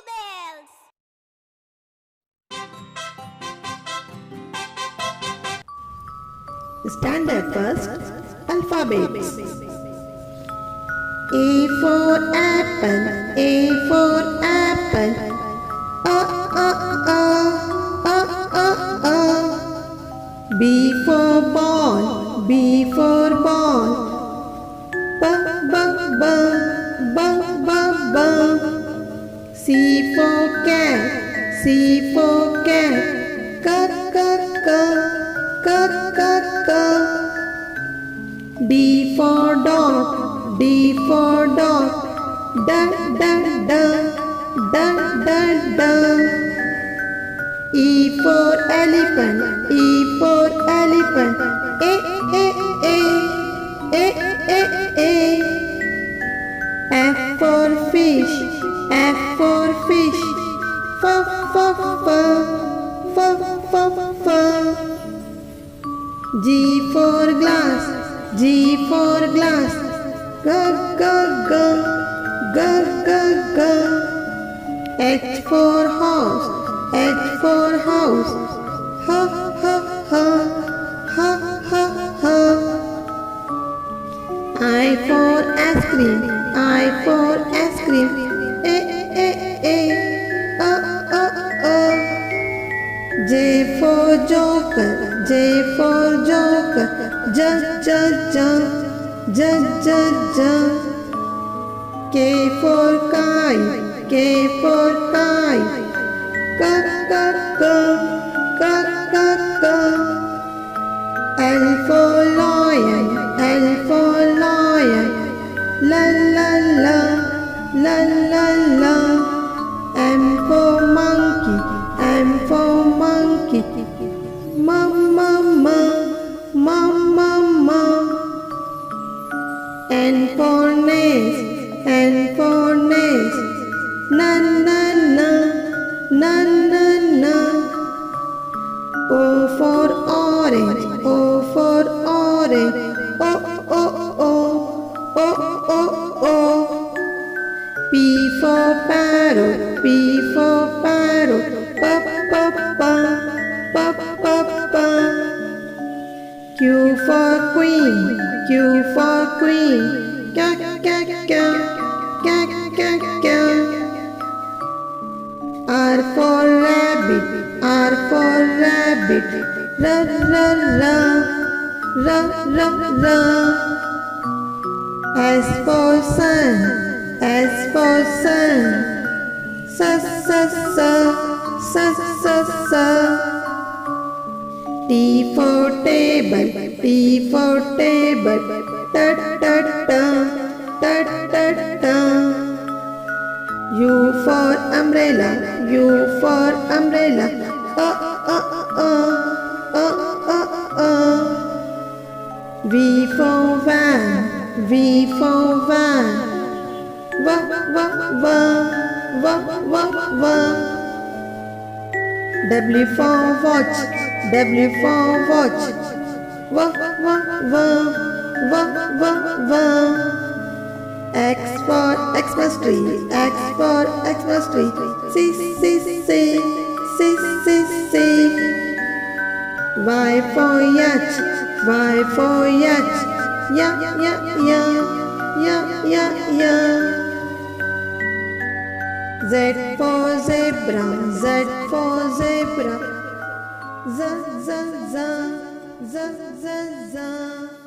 bells. Standard first alphabets. A for apple, A for apple. B for ball, B for ball. B, b, b, b, b, b. C for cat, C for cat. K, k, k, k, k, k. D for dog, D for dog. D, d, d, d, d, d. E for elephant, E for elephant. A, a, a, a, a, a. F for fish, F for fish. F, f, f, f, f, f. G for glass, G for glass. G, g, g, g, g, g. H for horse, H for house. H, h, h, h, h, h. I for ice cream, I for ice cream. A, a, a, J for joker, J for joker. J, j, j, j, j, j. K for kite, K for kite. K, k, k, k, k, k. L for lion, L for lion. La, la, la, la, la, la. M for monkey, M for monkey. Ma, ma, ma, ma, ma, ma. N for nest, N for nest. Na, na, na, na, na, na. O for orange, O for orange. O, o, o, o, o, o. P for parrot, P for parrot. Pa, pa, pa, pa, pa, pa. Q for queen, Q for queen. Ka, ka, ka, ka, ka, ka. R for rabbit, R for rabbit. Ra, ra, ra, ra, ra, ra. S for sun, S for sun. Sa, sa, sa, sa, sa, sa. T for table, T for table. Ta, ta, ta, ta, ta, ta. U for umbrella, U for umbrella. V for van, V for van. Va, va, va, va, va, va. W for watch, W for watch. Va, va, va, va, va, va. X for Xmas tree, X for Xmas tree. C, C, C, C, C, C. Y for yacht, Y for yacht. Ya, ya, ya, ya, ya, ya. Z for zebra, Z for zebra. Z, z, z, z, z, z.